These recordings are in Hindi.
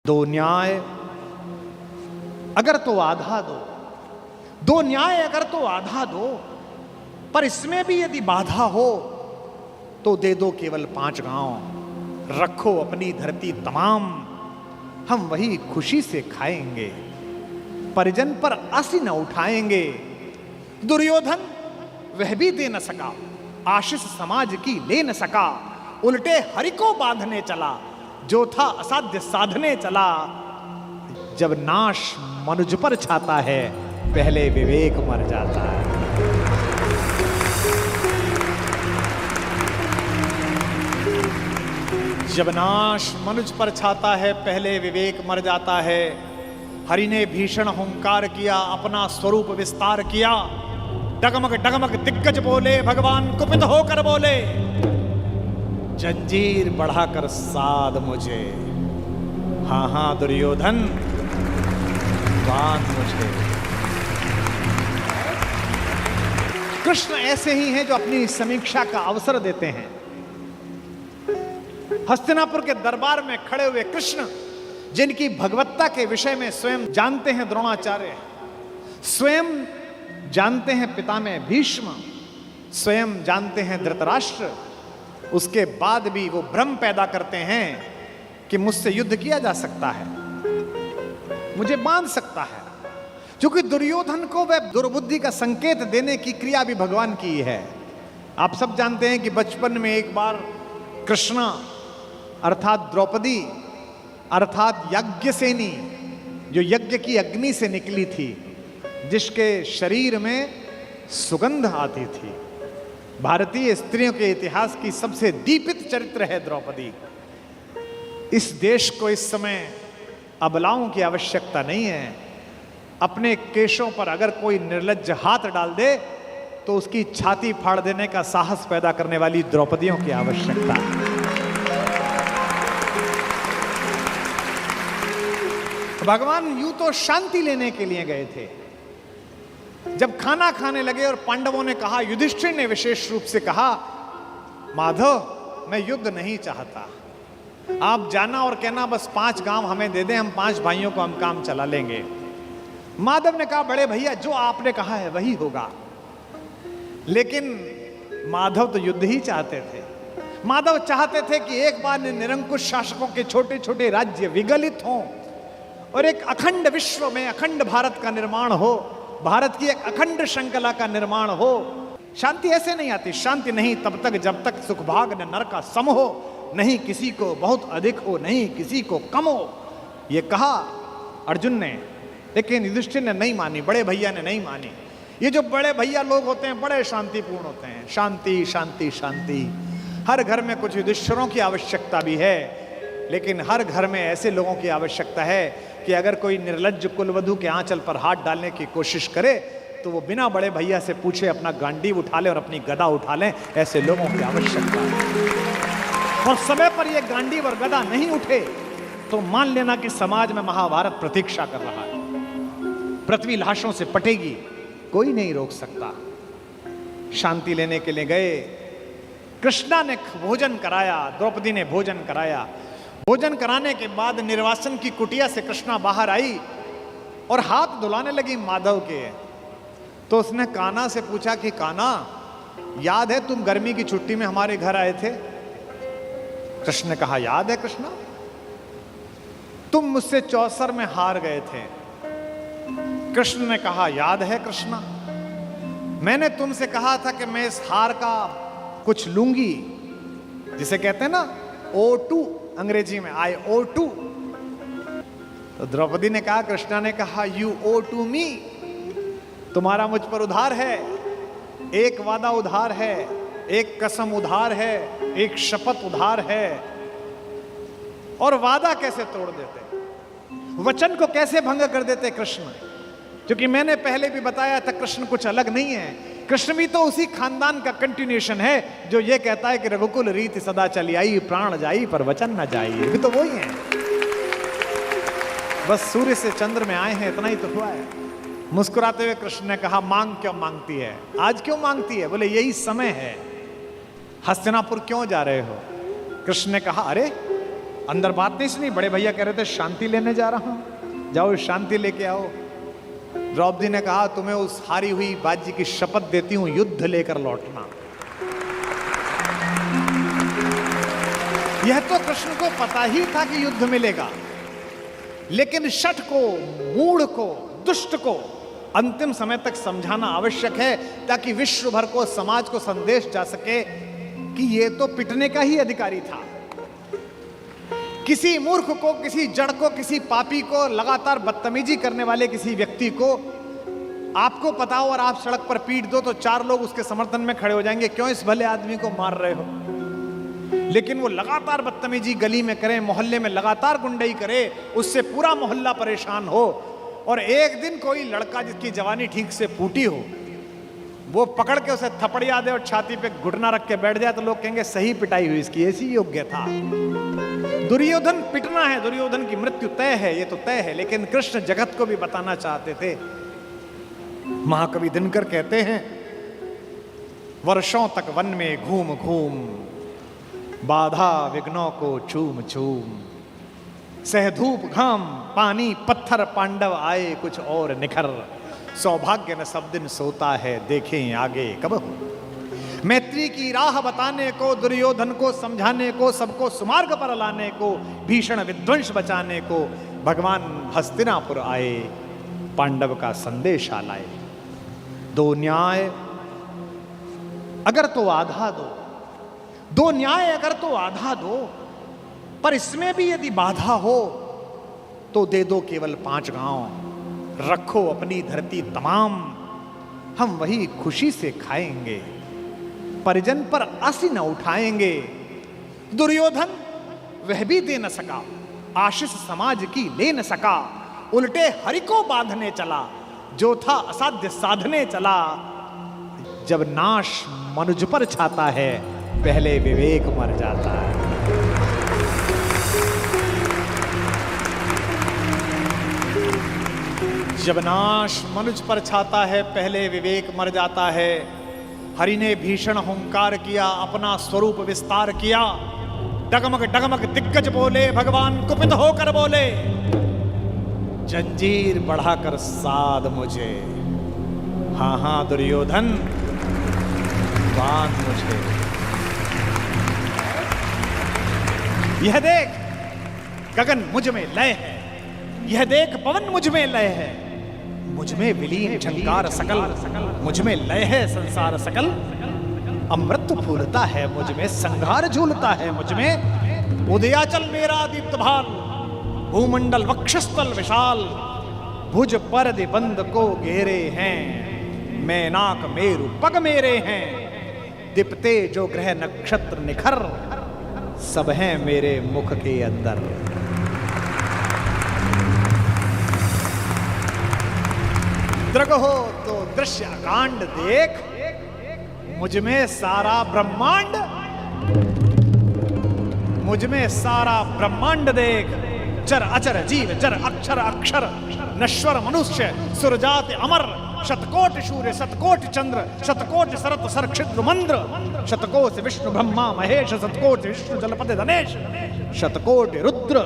दो न्याय अगर तो आधा दो, दो न्याय अगर तो आधा दो, पर इसमें भी यदि बाधा हो तो दे दो केवल 5 गांव। रखो अपनी धरती तमाम, हम वही खुशी से खाएंगे, परिजन पर आसी न उठाएंगे। दुर्योधन वह भी दे न सका, आशीष समाज की ले न सका। उल्टे हरि को बांधने चला, जो था असाध्य साधने चला। जब नाश मनुज पर छाता है, पहले विवेक मर जाता है। जब नाश मनुज पर छाता है, पहले विवेक मर जाता है। हरि ने भीषण हुंकार किया, अपना स्वरूप विस्तार किया। डगमग डगमग दिग्गज बोले, भगवान कुपित होकर बोले, जंजीर बढ़ाकर साध मुझे। हाँ हाँ दुर्योधन, बांध मुझे। कृष्ण ऐसे ही हैं जो अपनी समीक्षा का अवसर देते हैं। हस्तिनापुर के दरबार में खड़े हुए कृष्ण, जिनकी भगवत्ता के विषय में स्वयं जानते हैं द्रोणाचार्य, स्वयं जानते हैं पितामह भीष्म, स्वयं जानते हैं धृतराष्ट्र, उसके बाद भी वो भ्रम पैदा करते हैं कि मुझसे युद्ध किया जा सकता है, मुझे बांध सकता है। क्योंकि दुर्योधन को वह दुर्बुद्धि का संकेत देने की क्रिया भी भगवान की है। आप सब जानते हैं कि बचपन में एक बार कृष्णा अर्थात द्रौपदी अर्थात यज्ञसेनी, जो यज्ञ की अग्नि से निकली थी, जिसके शरीर में सुगंध आती थी। भारतीय स्त्रियों के इतिहास की सबसे दीपित चरित्र है द्रौपदी। इस देश को इस समय अबलाओं की आवश्यकता नहीं है। अपने केशों पर अगर कोई निर्लज्ज हाथ डाल दे तो उसकी छाती फाड़ देने का साहस पैदा करने वाली द्रौपदियों की आवश्यकता है। भगवान यूं तो शांति लेने के लिए गए थे। जब खाना खाने लगे और पांडवों ने कहा, युधिष्ठिर ने विशेष रूप से कहा, माधव मैं युद्ध नहीं चाहता, आप जाना और कहना बस 5 गांव हमें दे दें, हम 5 भाइयों को हम काम चला लेंगे। माधव ने कहा, बड़े भैया जो आपने कहा है वही होगा। लेकिन माधव तो युद्ध ही चाहते थे। माधव चाहते थे कि एक बार निरंकुश शासकों के छोटे छोटे राज्य विगलित हों और एक अखंड विश्व में अखंड भारत का निर्माण हो, भारत की एक अखंड श्रृंखला का निर्माण हो। शांति ऐसे नहीं आती। शांति नहीं तब तक जब तक सुख भाग न नर का सम हो, नहीं किसी को बहुत अधिक हो, नहीं किसी को कम हो। ये कहा अर्जुन ने, लेकिन युधिष्ठिर ने नहीं मानी, बड़े भैया ने नहीं मानी। ये जो बड़े भैया लोग होते हैं बड़े शांतिपूर्ण होते हैं। शांति शांति शांति। हर घर में कुछ युधिष्ठिरों की आवश्यकता भी है, लेकिन हर घर में ऐसे लोगों की आवश्यकता है कि अगर कोई निर्लज्ज कुलवधू के आंचल पर हाथ डालने की कोशिश करे तो वो बिना बड़े भैया से पूछे अपना गांडीव उठा ले और अपनी गदा उठा लें। ऐसे लोगों की आवश्यकता है। और समय पर ये गांडीव और गदा नहीं उठे तो मान लेना कि समाज में महाभारत प्रतीक्षा कर रहा है। पृथ्वी लाशों से पटेगी, कोई नहीं रोक सकता। शांति लेने के लिए गए। कृष्णा ने भोजन कराया, द्रौपदी ने भोजन कराया। भोजन कराने के बाद निर्वासन की कुटिया से कृष्णा बाहर आई और हाथ धुलाने लगी माधव के। तो उसने कान्हा से पूछा कि कान्हा, याद है तुम गर्मी की छुट्टी में हमारे घर आए थे? कृष्ण ने कहा, याद है कृष्णा, तुम मुझसे चौसर में हार गए थे। कृष्ण ने कहा, याद है कृष्णा, मैंने तुमसे कहा था कि मैं इस हार का कुछ लूंगी, जिसे कहते हैं ना O2 अंग्रेजी में, I owe to। तो द्रौपदी ने कहा, कृष्णा ने कहा, You owe to me, तुम्हारा मुझ पर उधार है। एक वादा उधार है, एक कसम उधार है, एक शपथ उधार है। और वादा कैसे तोड़ देते, वचन को कैसे भंग कर देते कृष्ण? क्योंकि मैंने पहले भी बताया था कृष्ण कुछ अलग नहीं है। कृष्ण भी तो उसी खानदान का कंटिन्यूएशन है जो ये कहता है कि रघुकुल रीति सदा चली आई, प्राण जाई पर वचन न जाई। भी तो वही है, बस सूर्य से चंद्र में आए हैं, इतना ही तो हुआ है। मुस्कुराते हुए कृष्ण ने कहा, मांग क्यों मांगती है, आज क्यों मांगती है? बोले यही समय है। हस्तिनापुर क्यों जा रहे हो? कृष्ण ने कहा, अरे अंदर बात नहीं सुनी, बड़े भैया कह रहे थे शांति लेने जा रहा हूं, जाओ शांति लेके आओ। द्रौपदी ने कहा तुम्हें उस हारी हुई बाजी की शपथ देती हूं, युद्ध लेकर लौटना। यह तो कृष्ण को पता ही था कि युद्ध मिलेगा, लेकिन शठ को, मूढ़ को, दुष्ट को अंतिम समय तक समझाना आवश्यक है, ताकि विश्व भर को, समाज को संदेश जा सके कि यह तो पिटने का ही अधिकारी था। किसी मूर्ख को, किसी जड़ को, किसी पापी को, लगातार बदतमीजी करने वाले किसी व्यक्ति को आपको पता हो और आप सड़क पर पीट दो तो 4 लोग उसके समर्थन में खड़े हो जाएंगे, क्यों इस भले आदमी को मार रहे हो। लेकिन वो लगातार बदतमीजी गली में करे, मोहल्ले में लगातार गुंडई करे, उससे पूरा मोहल्ला परेशान हो, और एक दिन कोई लड़का जिसकी जवानी ठीक से फूटी हो वो पकड़ के उसे थपड़िया दे और छाती पे घुटना रख के बैठ जाए तो लोग कहेंगे सही पिटाई हुई इसकी, ऐसी योग्य था। दुर्योधन पिटना है, दुर्योधन की मृत्यु तय है, ये तो तय है, लेकिन कृष्ण जगत को भी बताना चाहते थे। महाकवि दिनकर कहते हैं, वर्षों तक वन में घूम घूम बाधा विघ्नों को चूम चूम, सह धूप घाम पानी पत्थर पांडव आए कुछ और निखर, सौभाग्य न सब दिन सोता है देखें आगे कब हो। मैत्री की राह बताने को, दुर्योधन को समझाने को, सबको सुमार्ग पर लाने को, भीषण विध्वंस बचाने को भगवान हस्तिनापुर आए, पांडव का संदेशा लाए। 2 न्याय अगर तो आधा दो, 2 न्याय अगर तो आधा दो, पर इसमें भी यदि बाधा हो तो दे दो केवल 5 गांव, रखो अपनी धरती तमाम, हम वही खुशी से खाएंगे, परिजन पर आसी न उठाएंगे। दुर्योधन वह भी दे न सका, आशीष समाज की ले न सका, उल्टे हरि को बांधने चला, जो था असाध्य साधने चला। जब नाश मनुज पर छाता है पहले विवेक मर जाता है। जब नाश मनुज पर छाता है पहले विवेक मर जाता है। हरि ने भीषण हुंकार किया, अपना स्वरूप विस्तार किया, डगमग डगमग दिग्गज बोले, भगवान कुपित होकर बोले, जंजीर बढ़ाकर साध मुझे, हाँ हाँ दुर्योधन बांध मुझे। यह देख गगन मुझ में लय है, यह देख पवन मुझ में लय है, मुझ में विलीन झंकार सकल, मुझ में लय है संसार सकल। अमृत फूलता है मुझ में, संघार झूलता है मुझ में, उदयाचल मेरा दीप्त भाल, भूमंडल वक्षस्थल विशाल, भुज पर बंद को घेरे हैं, मैनाक मेरु पग मेरे हैं, दीप्ते जो ग्रह नक्षत्र निखर, सब हैं मेरे मुख के अंदर। दृग हो तो दृश्य कांड देख, मुझ में सारा ब्रह्मांड, मुझ में सारा ब्रह्मांड देख, चर अचर जीव जर अक्षर अक्षर, नश्वर मनुष्य सुरजात अमर, शतकोटि सूर्य शतकोटि चंद्र, शतकोटि सरत सरक्षिद्र मंद्र, शतकोटि विष्णु ब्रह्मा महेश, शतकोटि विष्णु जलपति धनेश, शतकोटि रुद्र,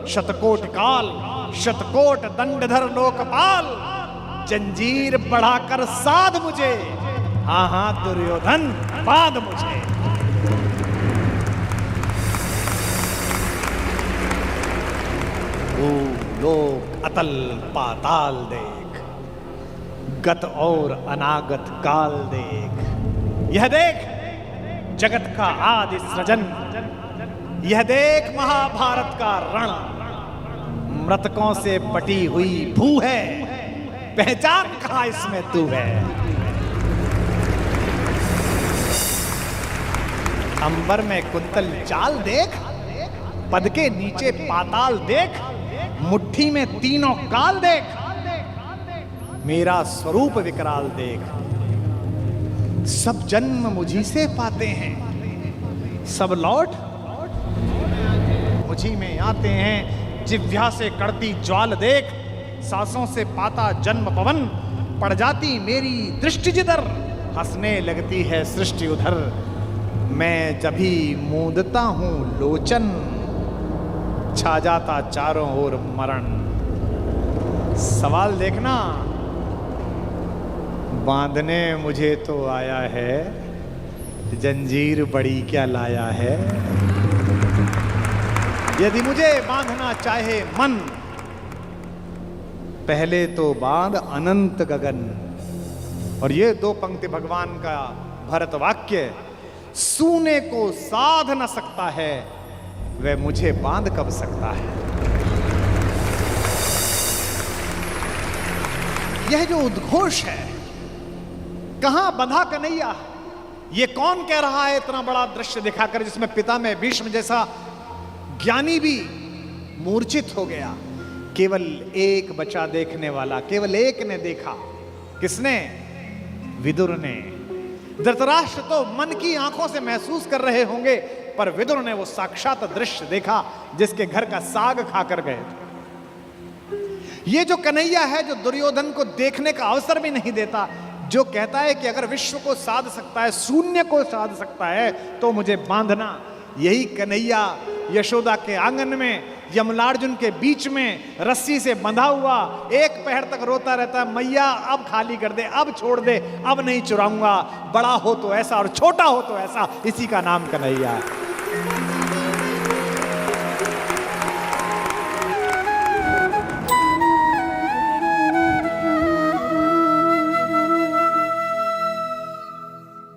शतकोटि काल, शतकोट दंडधर लोकपाल, जंजीर बढ़ाकर साध मुझे, हाँ हाँ दुर्योधन बांध मुझे। लोक अतल पाताल देख, गत और अनागत काल देख, यह देख जगत का आदि सृजन, यह देख महाभारत का रण, मृतकों से पटी हुई भू है, पहचान कहां इसमें तू है। अंबर में कुंतल चाल देख, पद के नीचे पाताल देख, मुट्ठी में तीनों काल देख, मेरा स्वरूप विकराल देख। सब जन्म मुझी से पाते हैं, सब लौट मुझी में आते हैं। जिह्वा से कड़ती ज्वाल देख, सांसों से पाता जन्म पवन, पड़ जाती मेरी दृष्टि जिधर, हंसने लगती है सृष्टि उधर। मैं जभी मूंदता हूं लोचन, छा जाता चारों ओर मरण। सवाल देखना, बांधने मुझे तो आया है, जंजीर बड़ी क्या लाया है। यदि मुझे बांधना चाहे मन, पहले तो बांध अनंत गगन। और ये दो पंक्ति भगवान का भरत वाक्य, सूने को साध न सकता है, वह मुझे बांध कब सकता है। यह जो उद्घोष है, कहां बंधा कन्हैया, ये कौन कह रहा है इतना बड़ा दृश्य दिखाकर, जिसमें पिता में भीष्म जैसा ज्ञानी भी मूर्छित हो गया। केवल एक बचा देखने वाला, केवल एक ने देखा। किसने? विदुर ने। धृतराष्ट्र तो मन की आंखों से महसूस कर रहे होंगे, पर विदुर ने वो साक्षात दृश्य देखा जिसके घर का साग खाकर गए थे। ये जो कन्हैया है, जो दुर्योधन को देखने का अवसर भी नहीं देता, जो कहता है कि अगर विश्व को साध सकता है, शून्य को साध सकता है, तो मुझे बांधना। यही कन्हैया यशोदा के आंगन में यमलार्जुन के बीच में रस्सी से बंधा हुआ एक पहर तक रोता रहता है, मैया अब खाली कर दे, अब छोड़ दे, अब नहीं चुराऊंगा। बड़ा हो तो ऐसा और छोटा हो तो ऐसा, इसी का नाम कन्हैया है।